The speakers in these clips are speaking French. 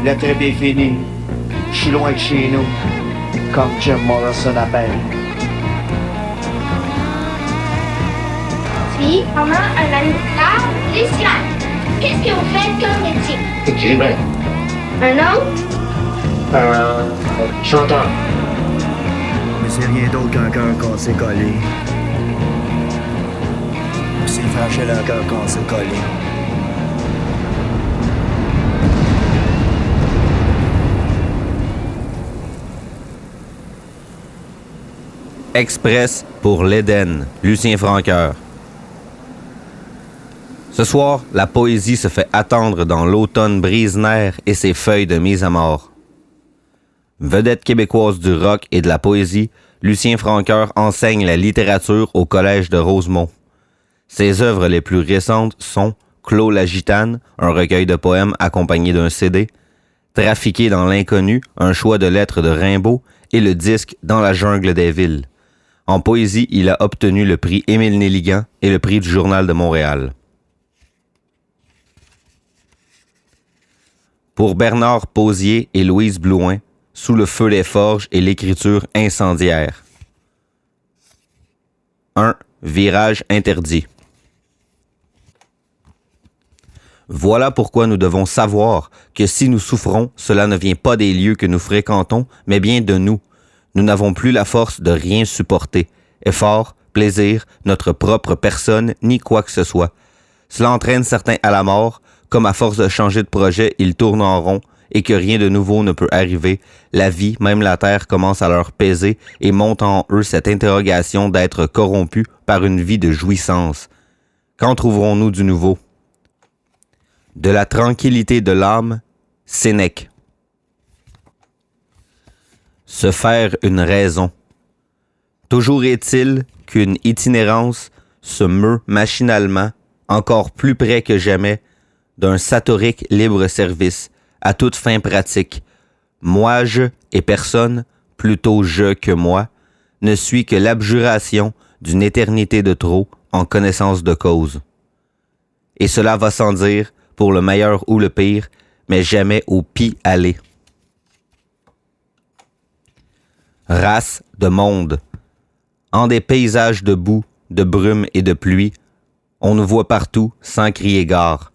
Le trip est fini. Je suis loin de chez nous, comme Jim Morrison appelle. Puis, pendant un année plus tard, Lucien, qu'est-ce que vous faites comme métier? Écrivain. Un autre? Chanteur. Mais c'est rien d'autre qu'un cœur cassé collé. C'est fragile un cœur cassé collé. Express pour l'Éden, Lucien Francoeur. Ce soir, la poésie se fait attendre dans l'automne brise-nerfs et ses feuilles de mise à mort. Vedette québécoise du rock et de la poésie, Lucien Francoeur enseigne la littérature au Collège de Rosemont. Ses œuvres les plus récentes sont Clos la gitane, un recueil de poèmes accompagné d'un CD, Trafiqué dans l'inconnu, un choix de lettres de Rimbaud et le disque Dans la jungle des villes. En poésie, il a obtenu le prix Émile Nelligan et le prix du Journal de Montréal. Pour Bernard Posier et Louise Blouin, Sous le feu des forges et l'écriture incendiaire. 1. Virage interdit. Voilà pourquoi nous devons savoir que si nous souffrons, cela ne vient pas des lieux que nous fréquentons, mais bien de nous. Nous n'avons plus la force de rien supporter. Effort, plaisir, notre propre personne, ni quoi que ce soit. Cela entraîne certains à la mort, comme à force de changer de projet, ils tournent en rond et que rien de nouveau ne peut arriver. La vie, même la terre, commence à leur peser et monte en eux cette interrogation d'être corrompus par une vie de jouissance. Quand trouverons-nous du nouveau? De la tranquillité de l'âme, Sénèque. Se faire une raison. Toujours est-il qu'une itinérance se meut machinalement, encore plus près que jamais, d'un satorique libre-service, à toute fin pratique. Moi-je et personne, plutôt je que moi, ne suis que l'abjuration d'une éternité de trop en connaissance de cause. Et cela va sans dire, pour le meilleur ou le pire, mais jamais au pis aller. Race de monde. En des paysages de boue, de brume et de pluie, on nous voit partout sans crier gare.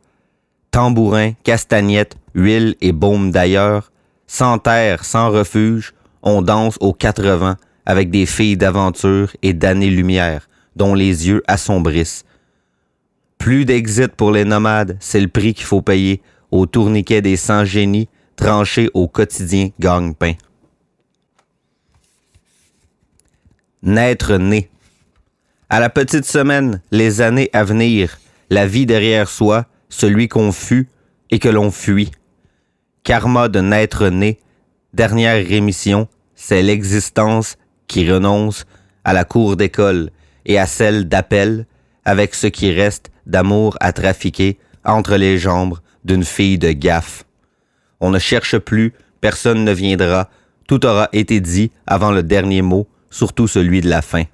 Tambourins, castagnettes, huile et baume d'ailleurs, sans terre, sans refuge, on danse aux 80 avec des filles d'aventure et d'années-lumière, dont les yeux assombrissent. Plus d'exit pour les nomades, c'est le prix qu'il faut payer au tourniquet des sans-génies, tranchés au quotidien gagne-pain. Naître né. À la petite semaine, les années à venir, la vie derrière soi, celui qu'on fut et que l'on fuit. Karma de naître né, dernière rémission, c'est l'existence qui renonce à la cour d'école et à celle d'appel, avec ce qui reste d'amour à trafiquer entre les jambes d'une fille de gaffe. On ne cherche plus, personne ne viendra, tout aura été dit avant le dernier mot, surtout celui de la fin.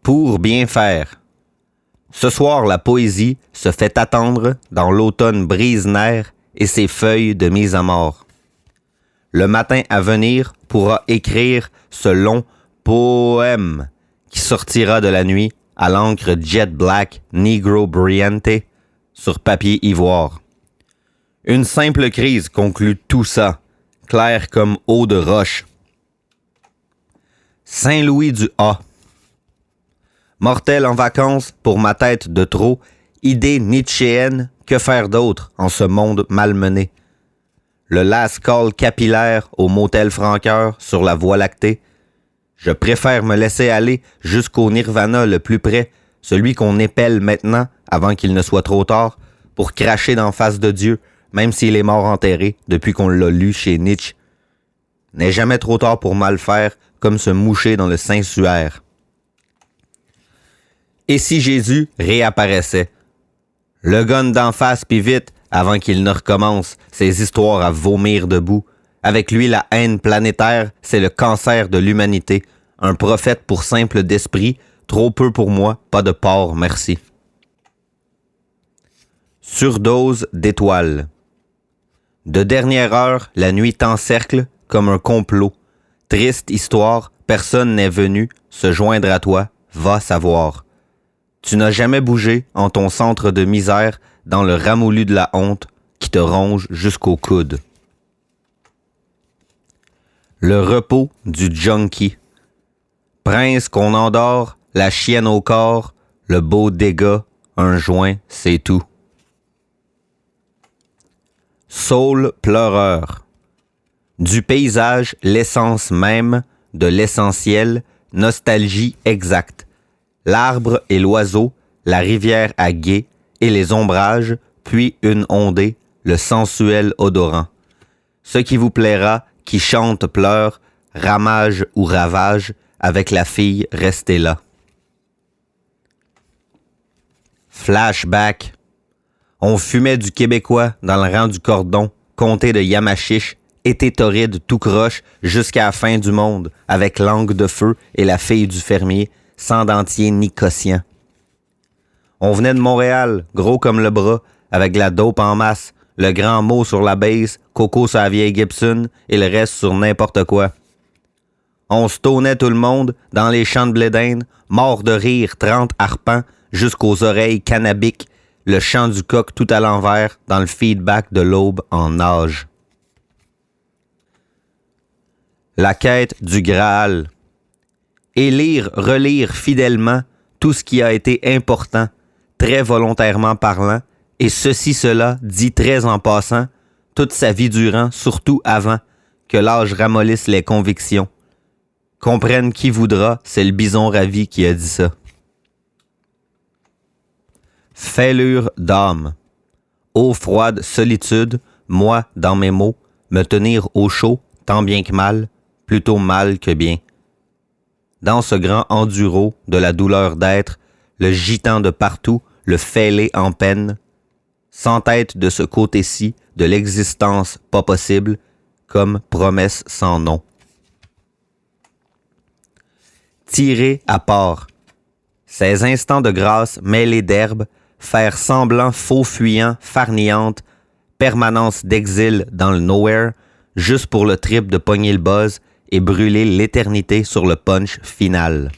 Pour bien faire. Ce soir, la poésie se fait attendre dans l'automne brise-nerfs et ses feuilles de mise à mort. Le matin à venir pourra écrire ce long poème qui sortira de la nuit à l'encre jet black Negro Brillante sur papier ivoire. Une simple crise conclut tout ça, clair comme eau de roche. Saint-Louis du A. Mortel en vacances pour ma tête de trop, idée nietzschéenne, que faire d'autre en ce monde malmené? Le last call capillaire au motel Francoeur sur la Voie lactée. Je préfère me laisser aller jusqu'au nirvana le plus près, celui qu'on épelle maintenant avant qu'il ne soit trop tard, pour cracher d'en face de Dieu, même s'il est mort enterré depuis qu'on l'a lu chez Nietzsche. N'est jamais trop tard pour mal faire, comme se moucher dans le Saint-Suaire. Et si Jésus réapparaissait? Le gun d'en face pis vite, avant qu'il ne recommence ses histoires à vomir debout. Avec lui, la haine planétaire, c'est le cancer de l'humanité. Un prophète pour simple d'esprit, trop peu pour moi, pas de porc, merci. Surdose d'étoiles. De dernière heure, la nuit t'encercle comme un complot. Triste histoire, personne n'est venu se joindre à toi, va savoir. Tu n'as jamais bougé en ton centre de misère dans le ramolli de la honte qui te ronge jusqu'au coude. Le repos du junkie. Prince qu'on endort, la chienne au corps, le beau dégât, un joint, c'est tout. Saule pleureur. Du paysage, l'essence même, de l'essentiel, nostalgie exacte. L'arbre et l'oiseau, la rivière à gué et les ombrages, puis une ondée, le sensuel odorant. Ce qui vous plaira, qui chante, pleure, ramage ou ravage, avec la fille, restez là. Flashback. On fumait du québécois dans le rang du cordon, comté de Yamachiche, été torride tout croche jusqu'à la fin du monde, avec langue de feu et la fille du fermier, sans dentier ni quotient. On venait de Montréal, gros comme le bras, avec de la dope en masse, le grand mot sur la base, coco sur la vieille Gibson et le reste sur n'importe quoi. On stonnait tout le monde dans les champs de blé d'Inde, mort de rire, 30 arpents jusqu'aux oreilles cannabiques, le chant du coq tout à l'envers dans le feedback de l'aube en nage. La quête du Graal. Élire, relire fidèlement tout ce qui a été important, très volontairement parlant, et cela dit très en passant, toute sa vie durant, surtout avant, que l'âge ramollisse les convictions. Comprenne qui voudra, c'est le bison ravi qui a dit ça. Fêlure d'âme. Eau froide solitude, moi, dans mes mots, me tenir au chaud, tant bien que mal, plutôt mal que bien. Dans ce grand enduro de la douleur d'être, le gitan de partout, le fêlé en peine, sans tête de ce côté-ci de l'existence pas possible, comme promesse sans nom. Tirer à part. Ces instants de grâce mêlés d'herbe, faire semblant faux fuyant, farniante, permanence d'exil dans le nowhere, juste pour le trip de pogner le buzz et brûler l'éternité sur le punch final.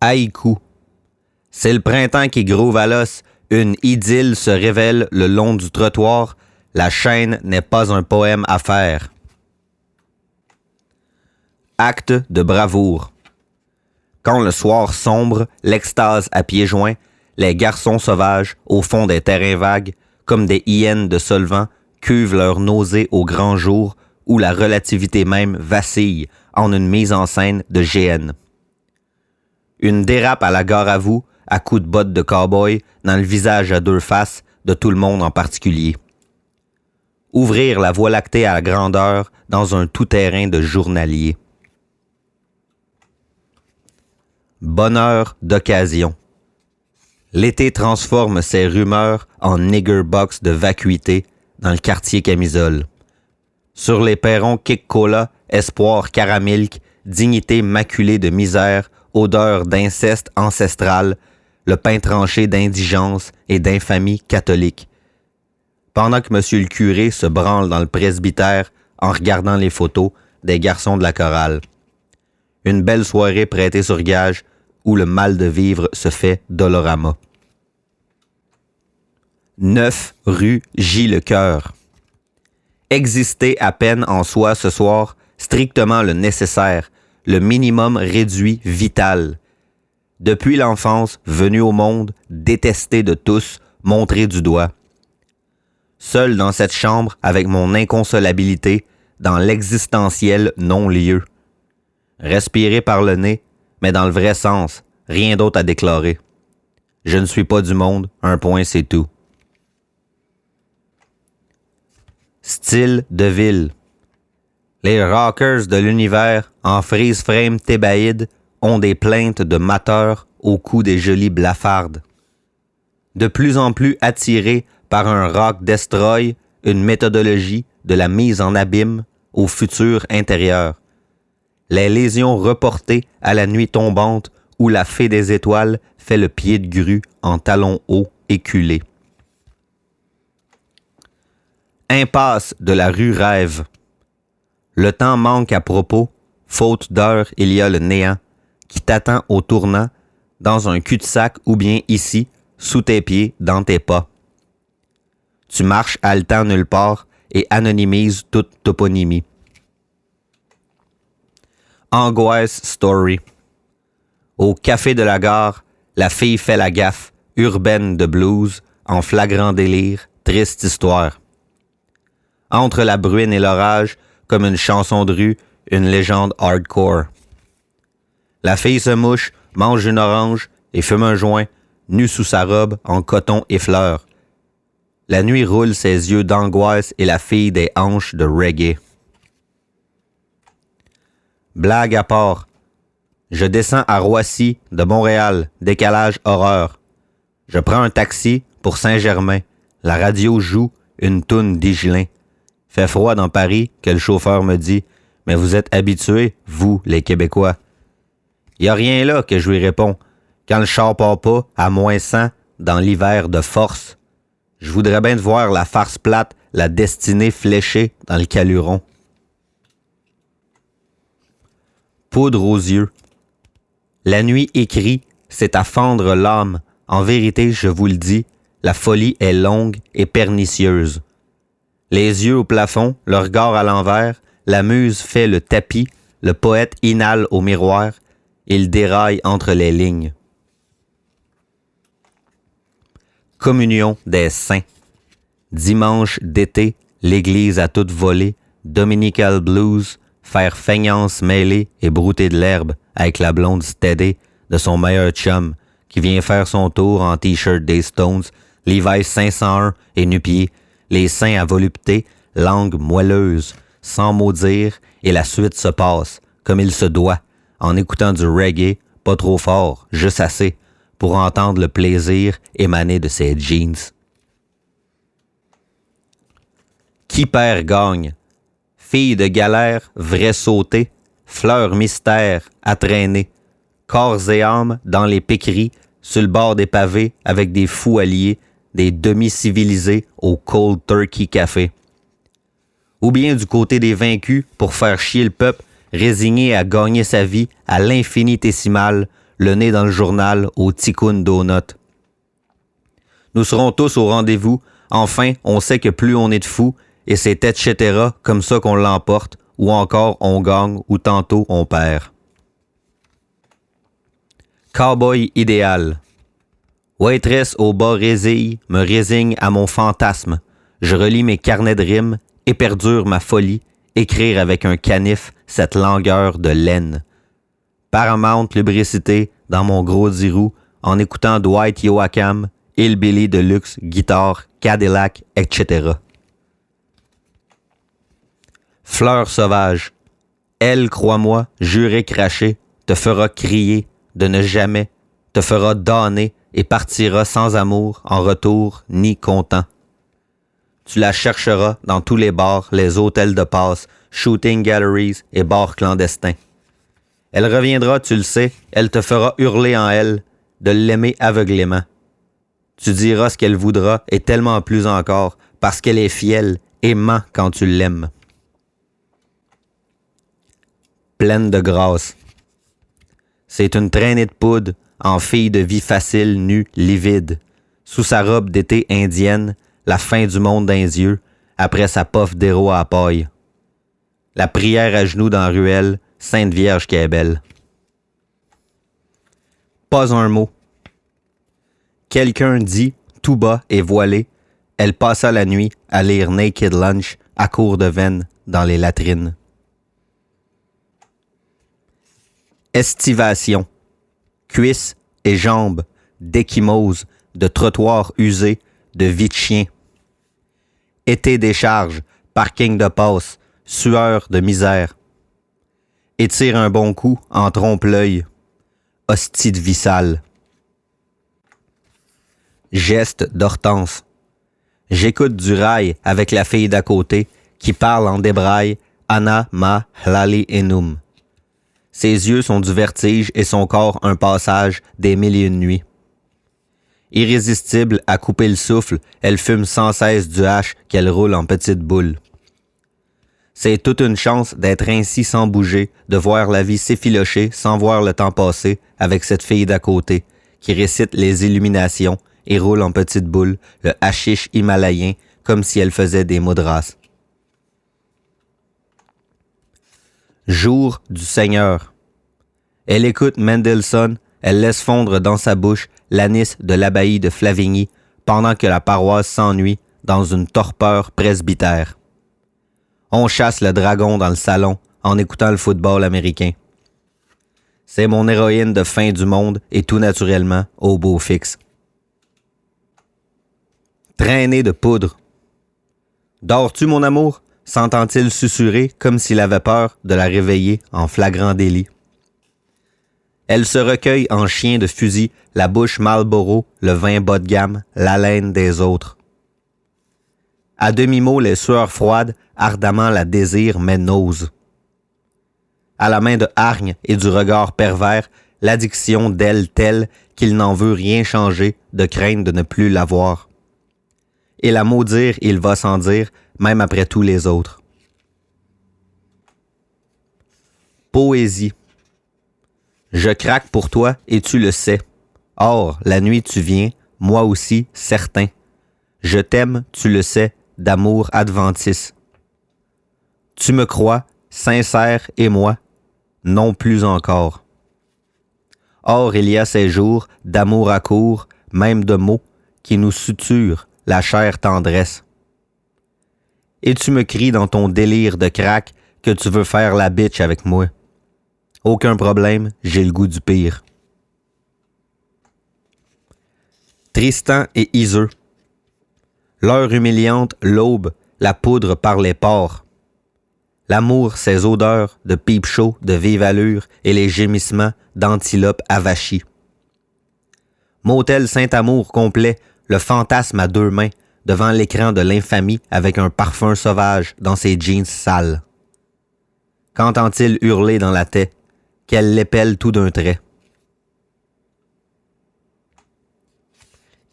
Haïku. C'est le printemps qui groove à l'os, une idylle se révèle le long du trottoir, la chaîne n'est pas un poème à faire. Acte de bravoure. Quand le soir sombre, l'extase à pieds joints, les garçons sauvages, au fond des terrains vagues, comme des hyènes de solvant, cuvent leur nausée au grand jour, où la relativité même vacille en une mise en scène de GN. Une dérape à la gare à vous, à coups de bottes de cow-boy, dans le visage à deux faces de tout le monde en particulier. Ouvrir la voie lactée à la grandeur dans un tout-terrain de journalier. Bonheur d'occasion. L'été transforme ses rumeurs en nigger box de vacuité dans le quartier camisole. Sur les perrons kick-cola, espoir caramilk, dignité maculée de misère, odeur d'inceste ancestral, le pain tranché d'indigence et d'infamie catholique. Pendant que monsieur le curé se branle dans le presbytère en regardant les photos des garçons de la chorale. Une belle soirée prêtée sur gage où le mal de vivre se fait dolorama. 9 rue J-le-Cœur. Exister à peine en soi ce soir, strictement le nécessaire, le minimum réduit vital. Depuis l'enfance, venu au monde, détesté de tous, montré du doigt. Seul dans cette chambre, avec mon inconsolabilité, dans l'existentiel non-lieu. Respirer par le nez, mais dans le vrai sens, rien d'autre à déclarer. Je ne suis pas du monde, un point c'est tout. Style de ville. Les rockers de l'univers, en freeze frame thébaïde, ont des plaintes de mateurs au cou des jolies blafardes. De plus en plus attirés par un rock destroy, une méthodologie de la mise en abîme au futur intérieur. Les lésions reportées à la nuit tombante où la fée des étoiles fait le pied de grue en talons hauts éculé. Impasse de la rue Rêve. Le temps manque à propos, faute d'heure il y a le néant qui t'attend au tournant, dans un cul-de-sac ou bien ici, sous tes pieds, dans tes pas. Tu marches haletant nulle part et anonymises toute toponymie. Angoisse Story. Au café de la gare, la fille fait la gaffe, urbaine de blues, en flagrant délire, triste histoire. Entre la bruine et l'orage, comme une chanson de rue, une légende hardcore. La fille se mouche, mange une orange et fume un joint, nue sous sa robe en coton et fleurs. La nuit roule ses yeux d'angoisse et la fille des hanches de reggae. Blague à part. Je descends à Roissy, de Montréal, décalage horreur. Je prends un taxi pour Saint-Germain. La radio joue une toune d'Higelin. Fait froid dans Paris que le chauffeur me dit « Mais vous êtes habitués, vous, les Québécois. » Y a rien là que je lui réponds. Quand le char part pas à -100 dans l'hiver de force, je voudrais bien te voir la farce plate, la destinée fléchée dans le caluron. Poudre aux yeux. La nuit écrit, c'est à fendre l'âme. En vérité, je vous le dis, la folie est longue et pernicieuse. Les yeux au plafond, le regard à l'envers, la muse fait le tapis, le poète inhale au miroir, il déraille entre les lignes. Communion des saints. Dimanche d'été, l'église a toute volé, Dominical blues, faire feignance mêlée et brouter de l'herbe avec la blonde stédée de son meilleur chum qui vient faire son tour en t-shirt des Stones, Levi's 501 et nu-pieds, les seins à volupté, langue moelleuse, sans mot dire, et la suite se passe, comme il se doit, en écoutant du reggae, pas trop fort, juste assez, pour entendre le plaisir émaner de ses jeans. Qui perd gagne. Fille de galère, vrai sauté, fleur mystère à traîner, corps et âme dans les piqueries, sur le bord des pavés avec des fous alliés, des demi-civilisés au Cold Turkey Café. Ou bien du côté des vaincus pour faire chier le peuple, résigné à gagner sa vie à l'infinitésimal, le nez dans le journal au Tikkun Donut. Nous serons tous au rendez-vous. Enfin, on sait que plus on est de fous, et c'est etc. comme ça qu'on l'emporte, ou encore on gagne, ou tantôt on perd. Cowboy idéal. Waitress au bas résille, me résigne à mon fantasme. Je relis mes carnets de rimes, éperdure ma folie, écrire avec un canif cette langueur de laine. Paramount lubricité dans mon gros dirou, en écoutant Dwight Yoakam, Hillbilly de luxe, guitare, Cadillac, etc. Fleur sauvage. Elle, crois-moi, juré cracher, te fera crier de ne jamais, te fera damner et partira sans amour, en retour, ni content. Tu la chercheras dans tous les bars, les hôtels de passe, shooting galleries et bars clandestins. Elle reviendra, tu le sais, elle te fera hurler en elle, de l'aimer aveuglément. Tu diras ce qu'elle voudra et tellement plus encore, parce qu'elle est fielle et ment quand tu l'aimes. Pleine de grâce. C'est une traînée de poudre, en fille de vie facile, nue, livide, sous sa robe d'été indienne, la fin du monde dans les yeux, après sa pof d'héros à paille. La prière à genoux dans la ruelle, Sainte Vierge qui est belle. Pas un mot. Quelqu'un dit, tout bas et voilé, elle passa la nuit à lire Naked Lunch à court de veine dans les latrines. Estivation. Cuisses et jambes, d'échymose, de trottoirs usés, de vie de chien. Été décharge, parking de passe, sueur de misère. Étire un bon coup en trompe-l'œil. Hostie de vie sale. Geste d'Hortense. J'écoute du rail avec la fille d'à côté qui parle en débraille Anna ma hlali enum. Ses yeux sont du vertige et son corps un passage des mille et une nuits. Irrésistible à couper le souffle, elle fume sans cesse du hache qu'elle roule en petites boules. C'est toute une chance d'être ainsi sans bouger, de voir la vie s'effilocher sans voir le temps passer avec cette fille d'à côté, qui récite les illuminations et roule en petites boules le hashish himalayen comme si elle faisait des mudras. Jour du Seigneur. Elle écoute Mendelssohn, elle laisse fondre dans sa bouche l'anis de l'abbaye de Flavigny pendant que la paroisse s'ennuie dans une torpeur presbytère. On chasse le dragon dans le salon en écoutant le football américain. C'est mon héroïne de fin du monde et tout naturellement au beau fixe. Traînée de poudre. Dors-tu, mon amour? S'entend-il susurrer comme s'il avait peur de la réveiller en flagrant délit. Elle se recueille en chien de fusil, la bouche Marlboro, le vin bas de gamme, l'haleine des autres. À demi-mot, les sueurs froides, ardemment la désirent mais n'osent. À la main de hargne et du regard pervers, l'addiction d'elle telle qu'il n'en veut rien changer, de crainte de ne plus l'avoir. Et la maudire, il va sans dire, même après tous les autres. Poésie. Je craque pour toi et tu le sais. Or, la nuit tu viens, moi aussi, certain. Je t'aime, tu le sais, d'amour adventice. Tu me crois, sincère et moi, non plus encore. Or, il y a ces jours d'amour à court, même de mots, qui nous suturent la chère tendresse. Et tu me cries dans ton délire de crack que tu veux faire la bitch avec moi. Aucun problème, j'ai le goût du pire. Tristan et Iseux. L'heure humiliante, l'aube, la poudre par les pores. L'amour, ses odeurs de pipe chaud, de vive allure et les gémissements d'antilope avachie. Motel Saint-Amour complet, le fantasme à deux mains, devant l'écran de l'infamie avec un parfum sauvage dans ses jeans sales. Qu'entend-il hurler dans la taie, qu'elle l'épelle tout d'un trait?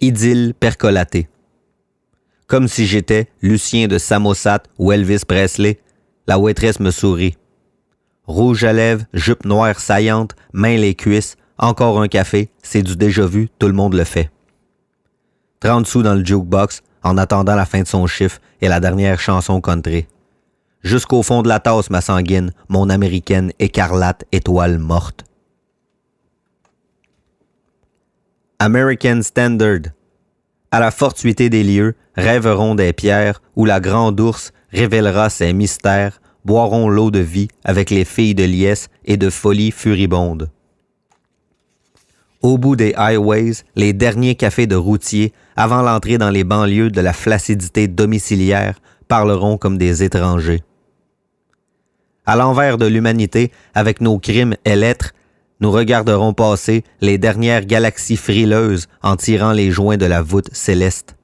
Idylle percolatée. Comme si j'étais Lucien de Samosat ou Elvis Presley, la waitress me sourit. Rouge à lèvres, jupe noire saillante, main les cuisses, encore un café, c'est du déjà vu, tout le monde le fait. 30 sous dans le jukebox, en attendant la fin de son chiffre et la dernière chanson country. Jusqu'au fond de la tasse, ma sanguine, mon américaine écarlate étoile morte. American Standard. À la fortuité des lieux, rêveront des pierres où la grande ours révélera ses mystères, boiront l'eau de vie avec les filles de liesse et de folie furibonde. Au bout des highways, les derniers cafés de routiers, avant l'entrée dans les banlieues de la flaccidité domiciliaire, parleront comme des étrangers. À l'envers de l'humanité, avec nos crimes et lettres, nous regarderons passer les dernières galaxies frileuses en tirant les joints de la voûte céleste.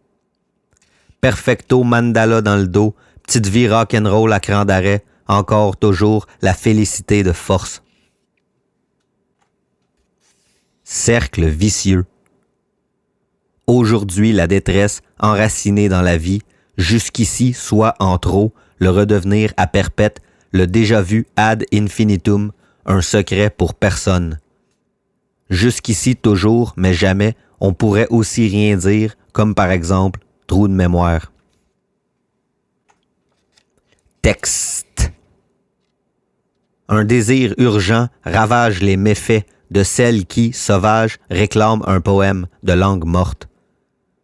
Perfecto mandala dans le dos, petite vie rock'n'roll à cran d'arrêt, encore toujours la félicité de force. Cercle vicieux. Aujourd'hui, la détresse, enracinée dans la vie, jusqu'ici soit en trop, le redevenir à perpète, le déjà vu ad infinitum, un secret pour personne. Jusqu'ici toujours, mais jamais, on pourrait aussi rien dire, comme par exemple, trou de mémoire. Texte. Un désir urgent ravage les méfaits de celle qui, sauvage, réclame un poème de langue morte.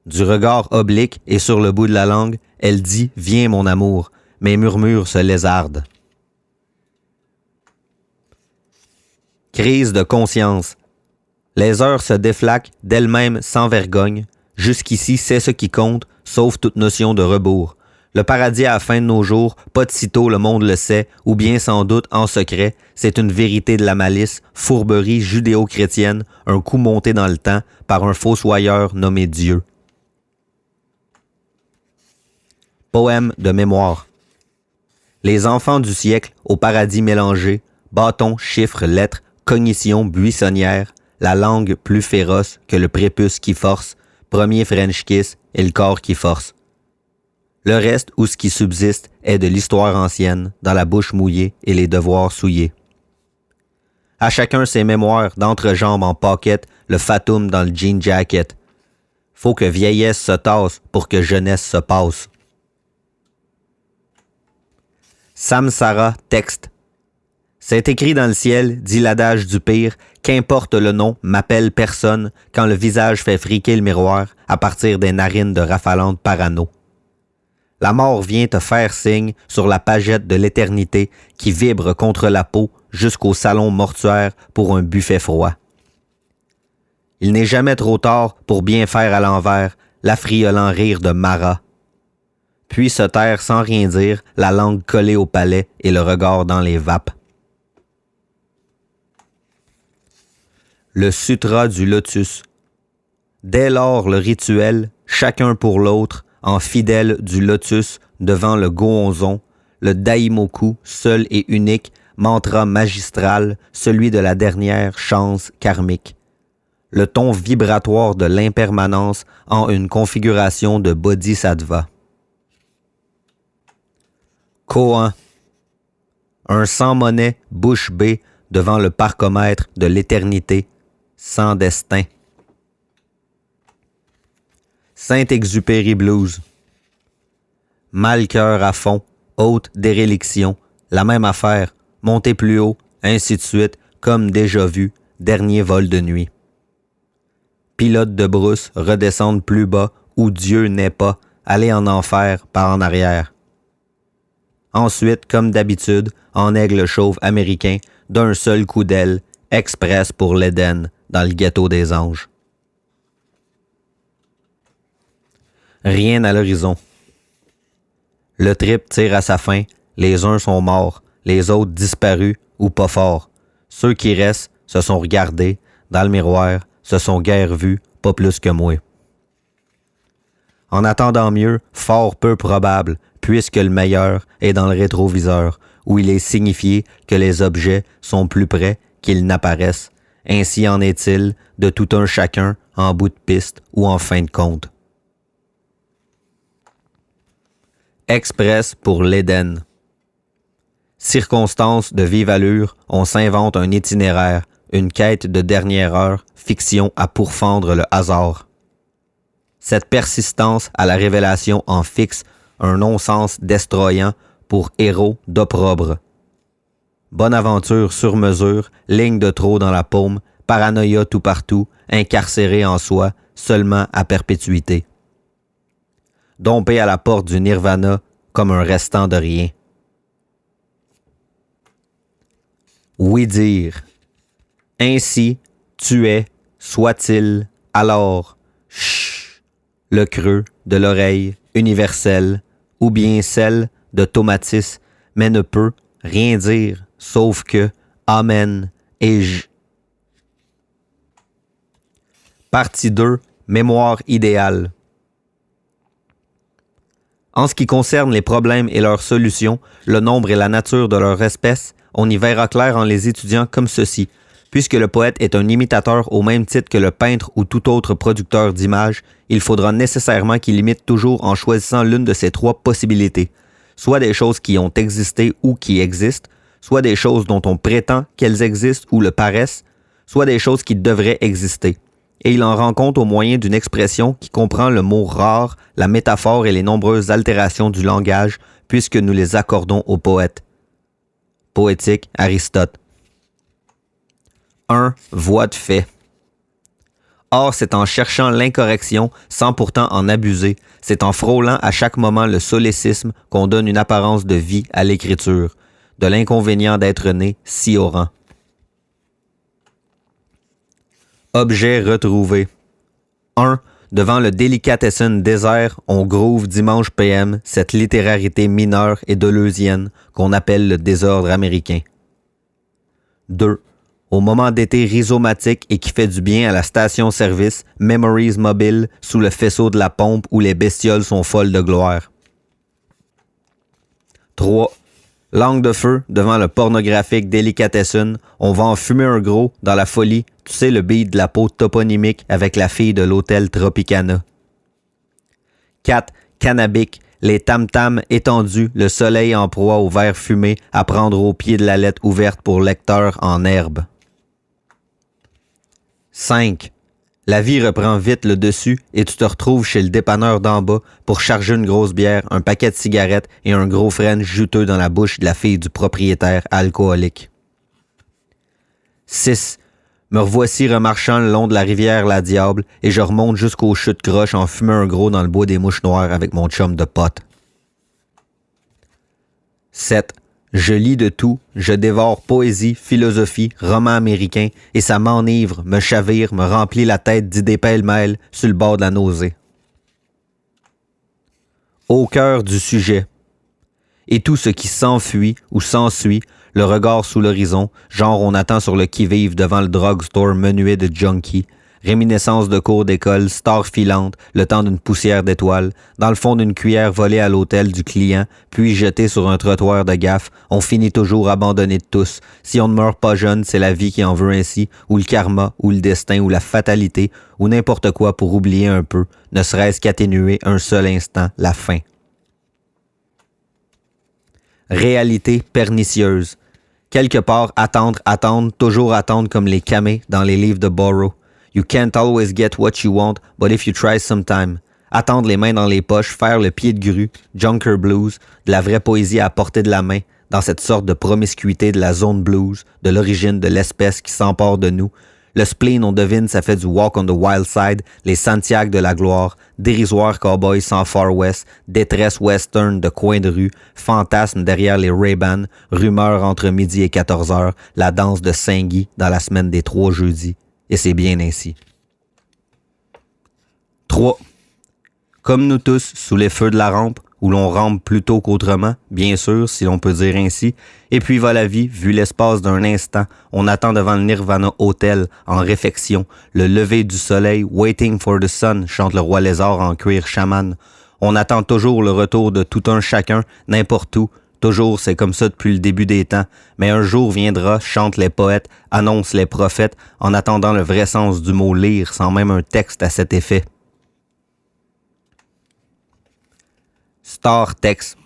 Du regard oblique et sur le bout de la langue, elle dit « Viens mon amour », mes murmures se lézardent. Crise de conscience. Les heures se déflaquent d'elles-mêmes sans vergogne. Jusqu'ici, c'est ce qui compte, sauf toute notion de rebours. Le paradis à la fin de nos jours, pas de sitôt le monde le sait, ou bien sans doute en secret, c'est une vérité de la malice, fourberie judéo-chrétienne, un coup monté dans le temps par un fossoyeur nommé Dieu. Poème de mémoire. Les enfants du siècle, au paradis mélangé, bâtons, chiffres, lettres, cognition buissonnière, la langue plus féroce que le prépuce qui force, premier French kiss et le corps qui force. Le reste ou ce qui subsiste est de l'histoire ancienne, dans la bouche mouillée et les devoirs souillés. À chacun ses mémoires d'entrejambe en pocket, le fatum dans le jean jacket. Faut que vieillesse se tasse pour que jeunesse se passe. Samsara texte. C'est écrit dans le ciel, dit l'adage du pire, qu'importe le nom, m'appelle personne, quand le visage fait friquer le miroir à partir des narines de raffalantes parano. La mort vient te faire signe sur la pagette de l'éternité qui vibre contre la peau jusqu'au salon mortuaire pour un buffet froid. Il n'est jamais trop tard pour bien faire à l'envers, l'affriolant rire de Marat. Puis se taire sans rien dire, la langue collée au palais et le regard dans les vapes. Le sutra du lotus. Dès lors le rituel, chacun pour l'autre, en fidèle du lotus devant le goonzon, le daimoku, seul et unique, mantra magistral, celui de la dernière chance karmique. Le ton vibratoire de l'impermanence en une configuration de bodhisattva. Koan. Un sans-monnaie bouche bée devant le parcomètre de l'éternité, sans destin. Saint-Exupéry Blues. Mal-cœur à fond, haute déréliction, la même affaire, monter plus haut, ainsi de suite, comme déjà vu, dernier vol de nuit. Pilote de brousse, redescendre plus bas, où Dieu n'est pas, aller en enfer par en arrière. Ensuite, comme d'habitude, en aigle chauve américain, d'un seul coup d'aile, express pour l'Éden, dans le ghetto des anges. Rien à l'horizon. Le trip tire à sa fin, les uns sont morts, les autres disparus ou pas forts. Ceux qui restent se sont regardés, dans le miroir, se sont guère vus, pas plus que moi. En attendant mieux, fort peu probable, puisque le meilleur est dans le rétroviseur, où il est signifié que les objets sont plus près qu'ils n'apparaissent. Ainsi en est-il de tout un chacun en bout de piste ou en fin de compte. Express pour l'Éden. Circonstance de vive allure, on s'invente un itinéraire, une quête de dernière heure, fiction à pourfendre le hasard. Cette persistance à la révélation en fixe un non-sens destroyant pour héros d'opprobre. Bonne aventure sur mesure, ligne de trop dans la paume, paranoïa tout partout, incarcéré en soi, seulement à perpétuité. Dompé à la porte du nirvana comme un restant de rien. Oui dire. Ainsi, tu es, soit-il, alors, chut, le creux de l'oreille universelle, ou bien celle de Tomatis, mais ne peut rien dire, sauf que Amen et J. Partie 2, mémoire idéale. En ce qui concerne les problèmes et leurs solutions, le nombre et la nature de leur espèce, on y verra clair en les étudiant comme ceci. Puisque le poète est un imitateur au même titre que le peintre ou tout autre producteur d'images, il faudra nécessairement qu'il imite toujours en choisissant l'une de ces trois possibilités. Soit des choses qui ont existé ou qui existent, soit des choses dont on prétend qu'elles existent ou le paraissent, soit des choses qui devraient exister. Et il en rend compte au moyen d'une expression qui comprend le mot rare, la métaphore et les nombreuses altérations du langage, puisque nous les accordons au poète. Poétique, Aristote. 1. Voie de fait. Or, c'est en cherchant l'incorrection, sans pourtant en abuser, c'est en frôlant à chaque moment le solécisme qu'on donne une apparence de vie à l'écriture, de l'inconvénient d'être né si au rang. Objet retrouvé. 1. Devant le délicatessen désert, on groove dimanche PM cette littérarité mineure et deleuzienne qu'on appelle le désordre américain. 2. Au moment d'été rhizomatique et qui fait du bien à la station-service, Memories Mobile sous le faisceau de la pompe où les bestioles sont folles de gloire. 3. Langue de feu, devant le pornographique Delicatessen, on va en fumer un gros dans la folie, tu sais le beat de la peau toponymique avec la fille de l'hôtel Tropicana. 4. Cannabique, les tam-tams étendus, le soleil en proie au verre fumé, à prendre au pied de la lettre ouverte pour lecteur en herbe. 5. La vie reprend vite le dessus et tu te retrouves chez le dépanneur d'en bas pour charger une grosse bière, un paquet de cigarettes et un gros French juteux dans la bouche de la fille du propriétaire alcoolique. 6. Me revoici remarchant le long de la rivière La Diable et je remonte jusqu'aux chutes croches en fumant un gros dans le bois des mouches noires avec mon chum de pote. 7. Je lis de tout, je dévore poésie, philosophie, romans américains et ça m'enivre, me chavire, me remplit la tête d'idées pêle-mêle sur le bord de la nausée. Au cœur du sujet. Et tout ce qui s'enfuit ou s'ensuit, le regard sous l'horizon, genre on attend sur le qui-vive devant le drugstore menuet de junkie, réminiscence de cours d'école, star filante, le temps d'une poussière d'étoiles, dans le fond d'une cuillère volée à l'hôtel du client, puis jetée sur un trottoir de gaffe, on finit toujours abandonné de tous. Si on ne meurt pas jeune, c'est la vie qui en veut ainsi, ou le karma, ou le destin, ou la fatalité, ou n'importe quoi pour oublier un peu, ne serait-ce qu'atténuer un seul instant la fin. Réalité pernicieuse. Quelque part, attendre, toujours attendre comme les camés dans les livres de Borrow. You can't always get what you want, but if you try sometime. Attendre les mains dans les poches, faire le pied de grue, Junker Blues, de la vraie poésie à portée de la main, dans cette sorte de promiscuité de la zone blues, de l'origine de l'espèce qui s'empare de nous. Le spleen, on devine, ça fait du Walk on the Wild Side, les Santiago de la gloire, dérisoire cowboy sans Far West, détresse western de coin de rue, fantasme derrière les Ray-Ban, rumeur entre midi et 14h, la danse de Saint-Guy dans la semaine des 3 jeudis. Et c'est bien ainsi. 3. Comme nous tous, sous les feux de la rampe, où l'on rampe plutôt qu'autrement, bien sûr, si l'on peut dire ainsi, et puis va la vie, vu l'espace d'un instant, on attend devant le Nirvana Hotel, en réfection, le lever du soleil, waiting for the sun, chante le roi lézard en cuir chaman. On attend toujours le retour de tout un chacun, n'importe où, toujours c'est comme ça depuis le début des temps, mais un jour viendra, chantent les poètes, annoncent les prophètes, en attendant le vrai sens du mot lire, sans même un texte à cet effet. Star Text.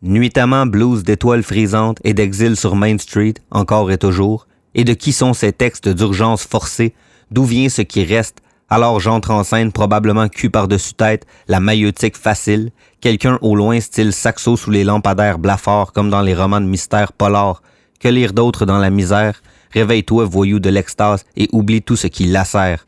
Nuitamment blues d'étoiles frisantes et d'exil sur Main Street, encore et toujours. Et de qui sont ces textes d'urgence forcés? D'où vient ce qui reste? Alors j'entre en scène, probablement cul par-dessus tête, la maïeutique facile, quelqu'un au loin style saxo sous les lampadaires blafards comme dans les romans de mystère polar. Que lire d'autre dans la misère? Réveille-toi, voyou de l'extase, et oublie tout ce qui lacère.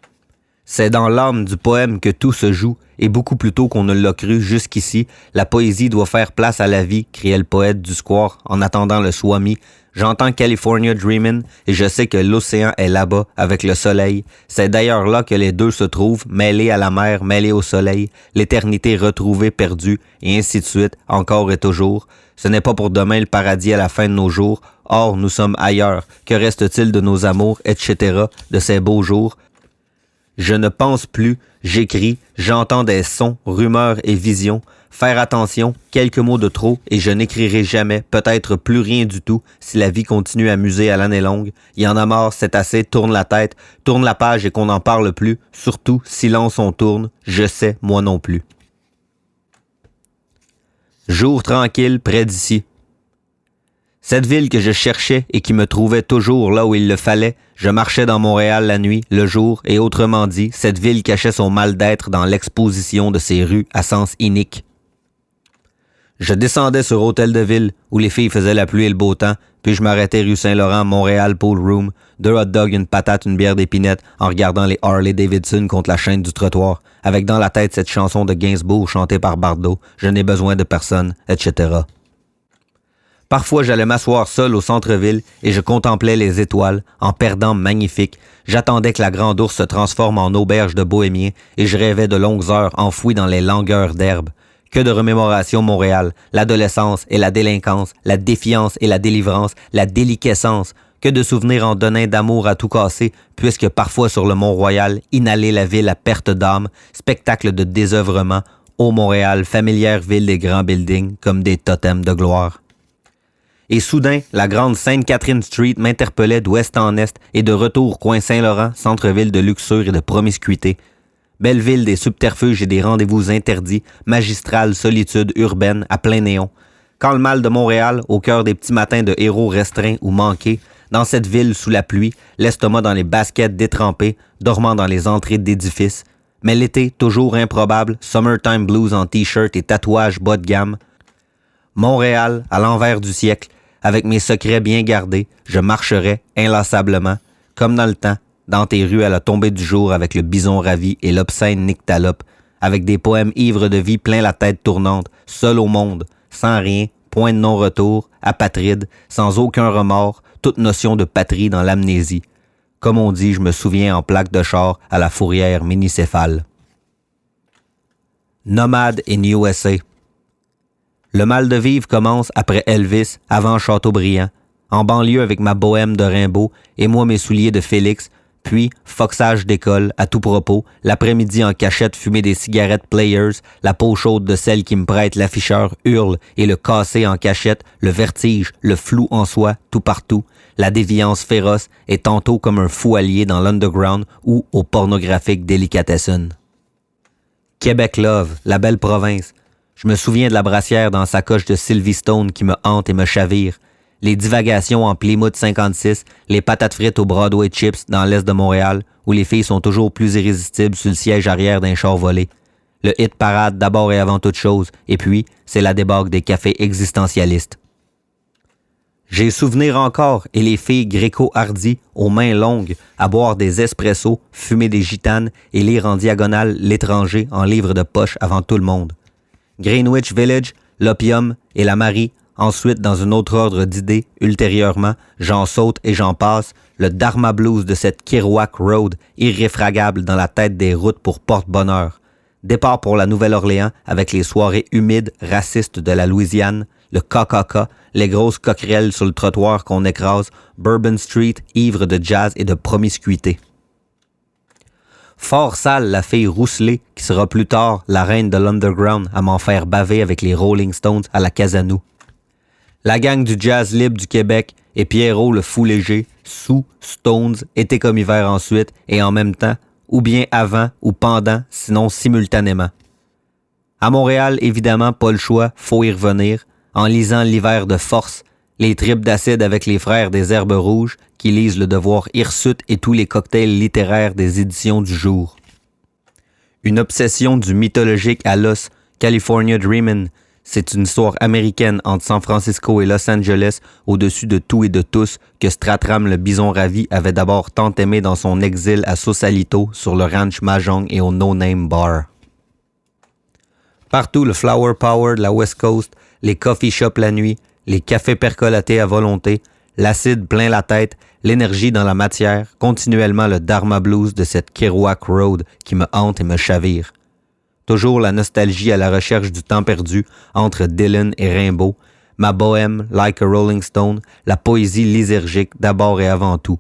C'est dans l'âme du poème que tout se joue, et beaucoup plus tôt qu'on ne l'a cru jusqu'ici, la poésie doit faire place à la vie, criait le poète du square en attendant le swami. J'entends California Dreamin' et je sais que l'océan est là-bas avec le soleil. C'est d'ailleurs là que les deux se trouvent, mêlés à la mer, mêlés au soleil, l'éternité retrouvée, perdue, et ainsi de suite, encore et toujours. Ce n'est pas pour demain le paradis à la fin de nos jours. Or, nous sommes ailleurs. Que reste-t-il de nos amours, etc., de ces beaux jours? Je ne pense plus, j'écris, j'entends des sons, rumeurs et visions. Faire attention, quelques mots de trop et je n'écrirai jamais, peut-être plus rien du tout, si la vie continue à muser à l'année longue. Il y en a marre, c'est assez, tourne la tête, tourne la page et qu'on n'en parle plus. Surtout, silence on tourne, je sais, moi non plus. Jour tranquille près d'ici. Cette ville que je cherchais et qui me trouvait toujours là où il le fallait, je marchais dans Montréal la nuit, le jour, et autrement dit, cette ville cachait son mal d'être dans l'exposition de ses rues à sens inique. Je descendais sur Hôtel de Ville, où les filles faisaient la pluie et le beau temps, puis je m'arrêtais rue Saint-Laurent, Montréal, Pool Room, 2 hot dogs, une patate, une bière d'épinette, en regardant les Harley Davidson contre la chaîne du trottoir, avec dans la tête cette chanson de Gainsbourg chantée par Bardot, « Je n'ai besoin de personne », etc. Parfois, j'allais m'asseoir seul au centre-ville et je contemplais les étoiles, en perdant magnifique. J'attendais que la Grande Ourse se transforme en auberge de bohémiens et je rêvais de longues heures enfouies dans les langueurs d'herbe. Que de remémorations Montréal, l'adolescence et la délinquance, la défiance et la délivrance, la déliquescence. Que de souvenirs en donnant d'amour à tout casser, puisque parfois sur le Mont-Royal, inhaler la ville à perte d'âme, spectacle de désœuvrement, ô Montréal, familière ville des grands buildings, comme des totems de gloire. Et soudain, la grande Sainte-Catherine Street m'interpellait d'ouest en est et de retour coin Saint-Laurent, centre-ville de luxure et de promiscuité. Belle ville des subterfuges et des rendez-vous interdits, magistrale solitude urbaine à plein néon. Quand le mal de Montréal, au cœur des petits matins de héros restreints ou manqués, dans cette ville sous la pluie, l'estomac dans les baskets détrempées, dormant dans les entrées d'édifices. Mais l'été, toujours improbable, summertime blues en t-shirt et tatouages bas de gamme. Montréal, à l'envers du siècle, avec mes secrets bien gardés, je marcherai inlassablement, comme dans le temps, dans tes rues à la tombée du jour avec le bison ravi et l'obscène nyctalope, avec des poèmes ivres de vie plein la tête tournante, seul au monde, sans rien, point de non-retour, apatride, sans aucun remords, toute notion de patrie dans l'amnésie. Comme on dit, je me souviens en plaque de char à la fourrière minicéphale. Nomade in USA. Le mal de vivre commence après Elvis, avant Chateaubriand, en banlieue avec ma bohème de Rimbaud et moi mes souliers de Félix, puis foxage d'école à tout propos, l'après-midi en cachette fumer des cigarettes Players, la peau chaude de celle qui me prête l'afficheur hurle et le cassé en cachette, le vertige, le flou en soi, tout partout, la déviance féroce et tantôt comme un fou allié dans l'underground ou au pornographique Delicatessen. Québec Love, la belle province. Je me souviens de la brassière dans sa coche de Sylvie Stone qui me hante et me chavire. Les divagations en Plymouth 56, les patates frites au Broadway Chips dans l'est de Montréal, où les filles sont toujours plus irrésistibles sur le siège arrière d'un char volé. Le hit parade d'abord et avant toute chose, et puis, c'est la débâcle des cafés existentialistes. J'ai souvenir encore, et les filles gréco-hardies, aux mains longues, à boire des espressos, fumer des gitanes et lire en diagonale l'étranger en livre de poche avant tout le monde. Greenwich Village, l'opium et la Marie. Ensuite, dans un autre ordre d'idées, ultérieurement, j'en saute et j'en passe, le Dharma Blues de cette Kerouac Road, irréfragable dans la tête des routes pour porte-bonheur. Départ pour la Nouvelle-Orléans avec les soirées humides, racistes de la Louisiane, le KKK, les grosses coquerelles sur le trottoir qu'on écrase, Bourbon Street, ivre de jazz et de promiscuité. Fort sale la fille rousselée qui sera plus tard la reine de l'underground à m'en faire baver avec les Rolling Stones à la Casanou. La gang du jazz libre du Québec et Pierrot le fou léger, sous Stones, été comme hiver ensuite et en même temps, ou bien avant ou pendant, sinon simultanément. À Montréal, évidemment, pas le choix, faut y revenir, en lisant l'hiver de force, les tripes d'acide avec les frères des Herbes Rouges qui lisent Le Devoir hirsute et tous les cocktails littéraires des éditions du jour. Une obsession du mythologique à l'os, California Dreamin'. C'est une histoire américaine entre San Francisco et Los Angeles, au-dessus de tout et de tous, que Stratram le bison ravi avait d'abord tant aimé dans son exil à Sausalito, sur le ranch Mahjong et au No Name Bar. Partout, le flower power de la West Coast, les coffee shops la nuit, les cafés percolatés à volonté, l'acide plein la tête, l'énergie dans la matière, continuellement le Dharma Blues de cette Kerouac Road qui me hante et me chavire. Toujours la nostalgie à la recherche du temps perdu entre Dylan et Rimbaud, ma bohème, like a Rolling Stone, la poésie lysergique d'abord et avant tout.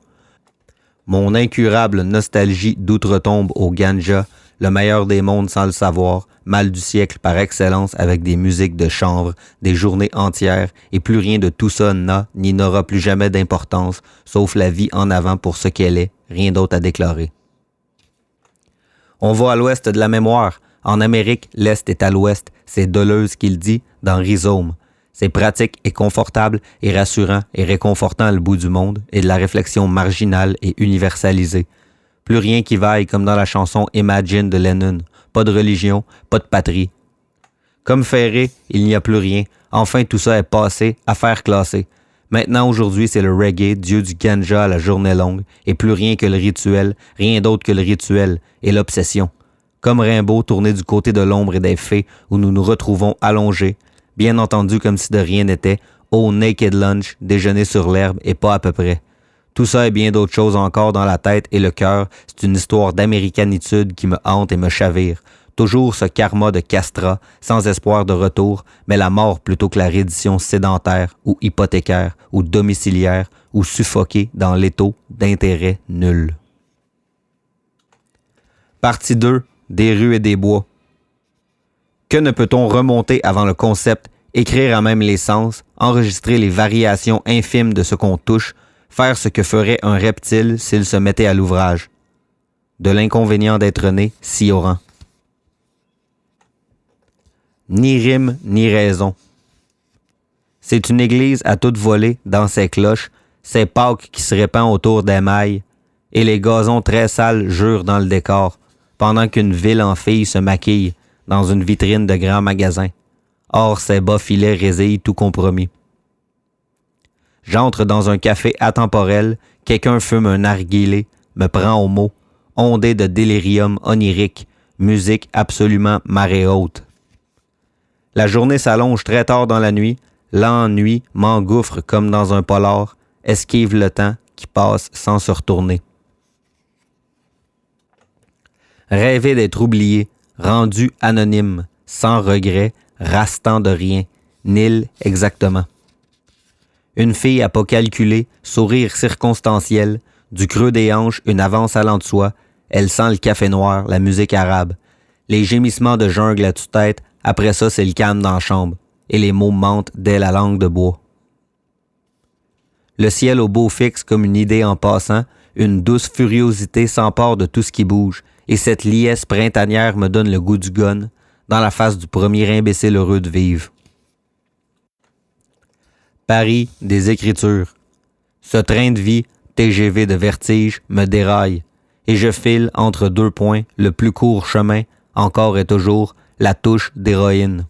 Mon incurable nostalgie d'outre-tombe au ganja, le meilleur des mondes sans le savoir, mal du siècle par excellence avec des musiques de chanvre, des journées entières, et plus rien de tout ça n'a ni n'aura plus jamais d'importance, sauf la vie en avant pour ce qu'elle est, rien d'autre à déclarer. On va à l'ouest de la mémoire. En Amérique, l'Est est à l'Ouest. C'est Deleuze qui le dit dans Rhizome. C'est pratique et confortable et rassurant et réconfortant à le bout du monde et de la réflexion marginale et universalisée. Plus rien qui vaille comme dans la chanson Imagine de Lennon. Pas de religion, pas de patrie. Comme Ferré, il n'y a plus rien. Enfin, tout ça est passé, affaire classée. Maintenant, aujourd'hui, c'est le reggae, dieu du ganja à la journée longue, et plus rien que le rituel, rien d'autre que le rituel, et l'obsession. Comme Rimbaud tourné du côté de l'ombre et des fées, où nous nous retrouvons allongés, bien entendu comme si de rien n'était, au naked lunch, déjeuner sur l'herbe et pas à peu près. Tout ça et bien d'autres choses encore dans la tête et le cœur, c'est une histoire d'américanitude qui me hante et me chavire. Toujours ce karma de castrat, sans espoir de retour, mais la mort plutôt que la reddition sédentaire ou hypothécaire ou domiciliaire ou suffoquée dans l'étau d'intérêt nul. Partie 2. Des rues et des bois. Que ne peut-on remonter avant le concept écrire à même les sens, enregistrer les variations infimes de ce qu'on touche, faire ce que ferait un reptile s'il se mettait à l'ouvrage. De l'inconvénient d'être né si au rang. Ni rime, ni raison. C'est une église à toute volée dans ses cloches, ses Pâques qui se répand autour des mailles, et les gazons très sales jurent dans le décor, pendant qu'une ville en filles se maquille dans une vitrine de grand magasin. Or, ses bas filets résillent tout compromis. J'entre dans un café atemporel, quelqu'un fume un narguilé, me prend au mot, ondé de délirium onirique, musique absolument marée haute. La journée s'allonge très tard dans la nuit, l'ennui m'engouffre comme dans un polar, esquive le temps qui passe sans se retourner. Rêver d'être oublié, rendu anonyme, sans regret, rastant de rien, nil exactement. Une fille à pas calculé, sourire circonstanciel, du creux des hanches, une avance allant de soi, elle sent le café noir, la musique arabe, les gémissements de jungle à tue-tête, après ça c'est le calme dans la chambre, et les mots mentent dès la langue de bois. Le ciel au beau fixe comme une idée en passant, une douce furiosité s'empare de tout ce qui bouge, et cette liesse printanière me donne le goût du gun, dans la face du premier imbécile heureux de vivre. Paris des Écritures. Ce train de vie, TGV de vertige, me déraille, et je file entre deux points, le plus court chemin, encore et toujours, la touche d'héroïne.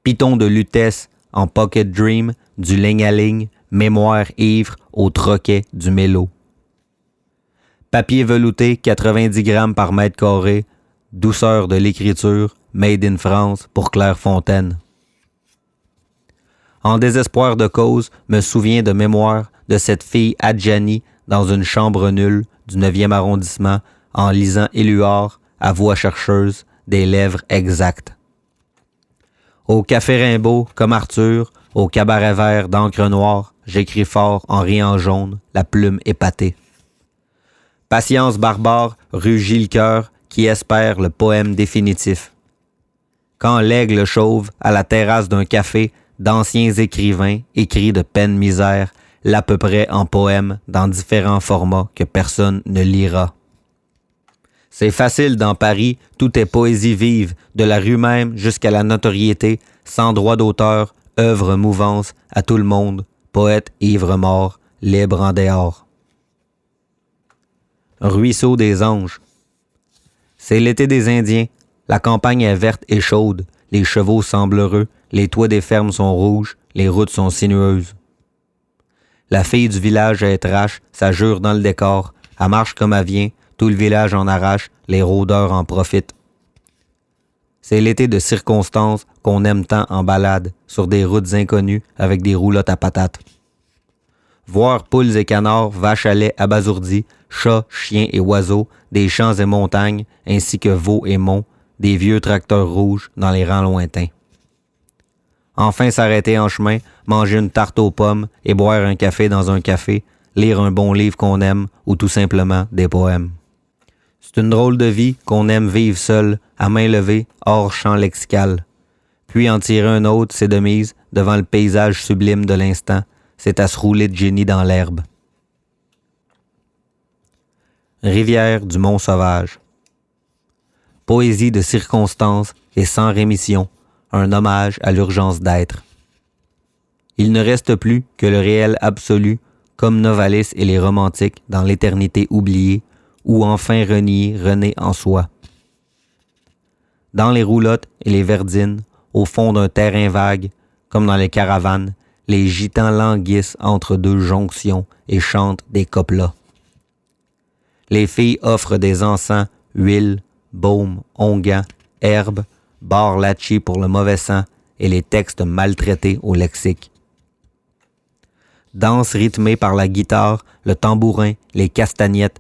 Piton de lutèce, en pocket dream, du ligne à ligne, mémoire ivre au troquet du mélo. Papier velouté, 90 grammes par mètre carré, douceur de l'écriture, made in France pour Clairefontaine. En désespoir de cause, me souviens de mémoire de cette fille Adjani dans une chambre nulle du 9e arrondissement en lisant Éluard à voix chercheuse, des lèvres exactes. Au café Rimbaud, comme Arthur, au cabaret vert d'encre noire, j'écris fort en riant jaune, la plume épatée. Patience barbare rugit le cœur qui espère le poème définitif. Quand l'aigle chauve à la terrasse d'un café, d'anciens écrivains écrits de peine misère, l'à peu près en poème dans différents formats que personne ne lira. C'est facile dans Paris, tout est poésie vive, de la rue même jusqu'à la notoriété, sans droit d'auteur, œuvre mouvance à tout le monde, poète ivre mort, libre en dehors. Ruisseau des anges. C'est l'été des Indiens, la campagne est verte et chaude, les chevaux semblent heureux, les toits des fermes sont rouges, les routes sont sinueuses. La fille du village est trash, ça jure dans le décor, elle marche comme elle vient, tout le village en arrache, les rôdeurs en profitent. C'est l'été de circonstances qu'on aime tant en balade, sur des routes inconnues avec des roulottes à patates. Voir poules et canards, vaches à lait abasourdis, chats, chiens et oiseaux, des champs et montagnes, ainsi que veaux et monts, des vieux tracteurs rouges dans les rangs lointains. Enfin s'arrêter en chemin, manger une tarte aux pommes et boire un café dans un café, lire un bon livre qu'on aime ou tout simplement des poèmes. C'est une drôle de vie qu'on aime vivre seul, à main levée, hors champ lexical. Puis en tirer un autre, c'est de mise, devant le paysage sublime de l'instant, c'est à se rouler de génie dans l'herbe. Rivière du Mont-Sauvage. Poésie de circonstances et sans rémission, un hommage à l'urgence d'être. Il ne reste plus que le réel absolu, comme Novalis et les romantiques dans l'éternité oubliée, ou enfin renié, rené en soi. Dans les roulottes et les verdines, au fond d'un terrain vague, comme dans les caravanes, les gitans languissent entre deux jonctions et chantent des coplas. Les filles offrent des encens, huile, baume, onguent, herbe, bar lachi pour le mauvais sang et les textes maltraités au lexique. Danse rythmée par la guitare, le tambourin, les castagnettes,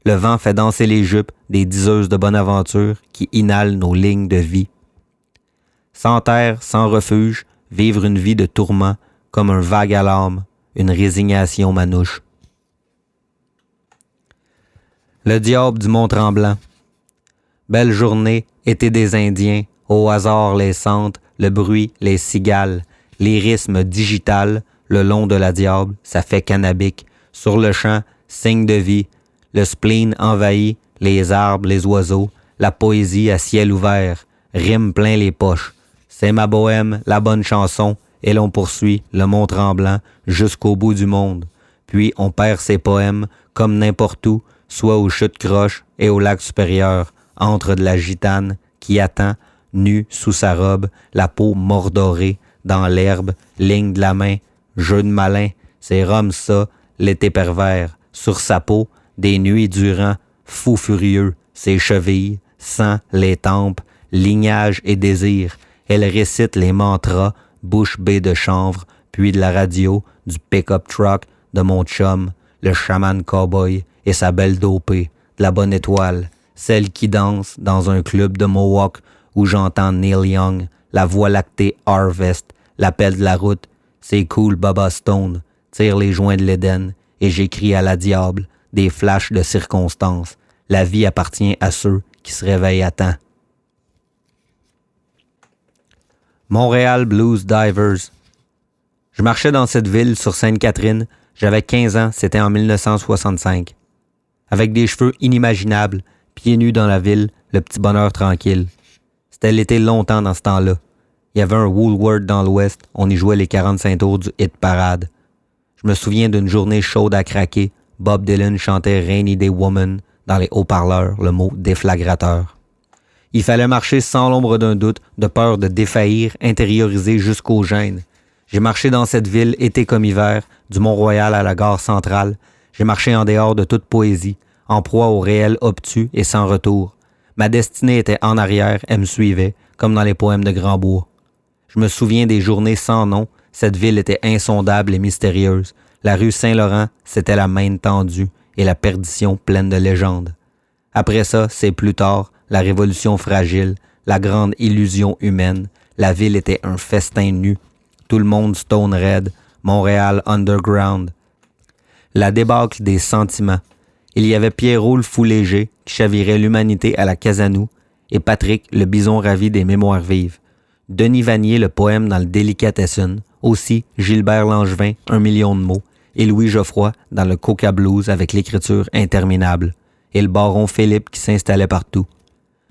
le vent fait danser les jupes des diseuses de bonne aventure qui inhalent nos lignes de vie. Sans terre, sans refuge, vivre une vie de tourment comme un vague à l'âme, une résignation manouche. Le diable du Mont-Tremblant. Belle journée, été des Indiens, au hasard les centres, le bruit, les cigales, lyrisme digital, le long de la diable, ça fait cannabique. Sur le champ, signe de vie, le spleen envahit, les arbres, les oiseaux, la poésie à ciel ouvert, rime plein les poches. C'est ma bohème, la bonne chanson, et l'on poursuit le mont tremblant jusqu'au bout du monde. Puis on perd ses poèmes comme n'importe où, soit aux chutes croches et au lac supérieur, entre de la gitane qui attend, nue sous sa robe, la peau mordorée, dans l'herbe, ligne de la main, jeu de malin, c'est Rome ça, l'été pervers, sur sa peau, des nuits durant, fou furieux, ses chevilles, sang, les tempes, lignage et désir, elle récite les mantras, bouche bée de chanvre, puis de la radio, du pick-up truck, de mon chum, le chaman cowboy et sa belle dopée, de la bonne étoile, celle qui danse dans un club de Mohawk où j'entends Neil Young, la voie lactée Harvest, l'appel de la route, c'est cool Baba Stone, tire les joints de l'Éden et j'écris à la diable des flashs de circonstances. La vie appartient à ceux qui se réveillent à temps. Montréal Blues Divers. Je marchais dans cette ville sur Sainte-Catherine, j'avais 15 ans, c'était en 1965. Avec des cheveux inimaginables, pieds nus dans la ville, le petit bonheur tranquille. C'était l'été longtemps dans ce temps-là. Il y avait un Woolworth dans l'ouest, on y jouait les 45 tours du hit parade. Je me souviens d'une journée chaude à craquer, Bob Dylan chantait Rainy Day Woman dans les haut-parleurs, le mot déflagrateur. Il fallait marcher sans l'ombre d'un doute, de peur de défaillir, intériorisé jusqu'aux gènes. J'ai marché dans cette ville, été comme hiver, du Mont-Royal à la gare centrale. J'ai marché en dehors de toute poésie, en proie au réel obtus et sans retour. Ma destinée était en arrière, elle me suivait, comme dans les poèmes de Grandbois. Je me souviens des journées sans nom, cette ville était insondable et mystérieuse. La rue Saint-Laurent, c'était la main tendue et la perdition pleine de légendes. Après ça, c'est plus tard, la révolution fragile, la grande illusion humaine. La ville était un festin nu. Tout le monde stone red, Montréal underground. La débâcle des sentiments. Il y avait Pierrot le fou léger qui chavirait l'humanité à la Casanou et Patrick le bison ravi des mémoires vives. Denis Vanier le poème dans le Délicatessen. Aussi Gilbert Langevin, 1 million de mots. Et Louis Geoffroy dans le Coca Blues avec l'écriture interminable. Et le baron Philippe qui s'installait partout.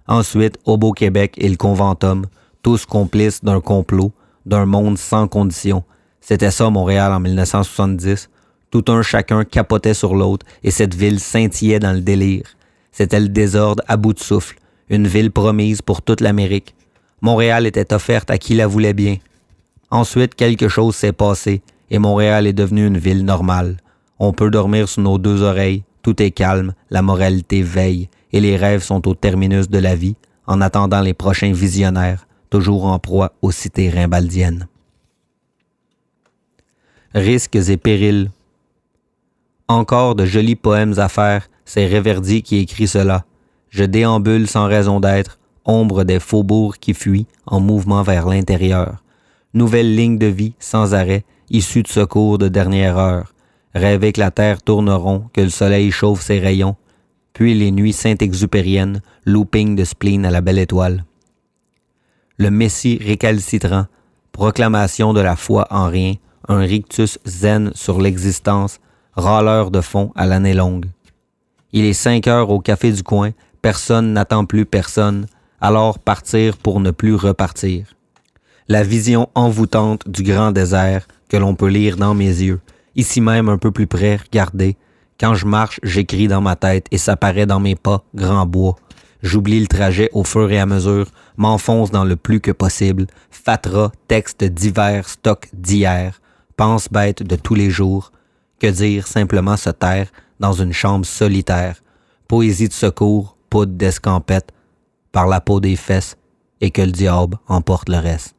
Ensuite, au Beau-Québec et le Conventum, tous complices d'un complot, d'un monde sans conditions. C'était ça Montréal en 1970. Tout un chacun capotait sur l'autre et cette ville scintillait dans le délire. C'était le désordre à bout de souffle, une ville promise pour toute l'Amérique. Montréal était offerte à qui la voulait bien. Ensuite, quelque chose s'est passé et Montréal est devenue une ville normale. On peut dormir sur nos deux oreilles, tout est calme, la moralité veille et les rêves sont au terminus de la vie, en attendant les prochains visionnaires, toujours en proie aux cités rimbaldiennes. Risques et périls. Encore de jolis poèmes à faire, c'est Réverdy qui écrit cela. Je déambule sans raison d'être, ombre des faubourgs qui fuient en mouvement vers l'intérieur. Nouvelle ligne de vie sans arrêt, issue de secours de dernière heure. Rêver que la terre tourne rond, que le soleil chauffe ses rayons. Puis les nuits saint-exupériennes, looping de spleen à la belle étoile. Le Messie récalcitrant, proclamation de la foi en rien, un rictus zen sur l'existence, râleur de fond à l'année longue. Il est 5 heures au café du coin, personne n'attend plus personne, alors partir pour ne plus repartir. La vision envoûtante du grand désert que l'on peut lire dans mes yeux, ici même un peu plus près, regardez. Quand je marche, j'écris dans ma tête et ça paraît dans mes pas, grand bois. J'oublie le trajet au fur et à mesure, m'enfonce dans le plus que possible, fatras, textes divers, stock d'hier, pense bête de tous les jours. Que dire, simplement se taire dans une chambre solitaire. Poésie de secours, poudre d'escampette, par la peau des fesses, et que le diable emporte le reste.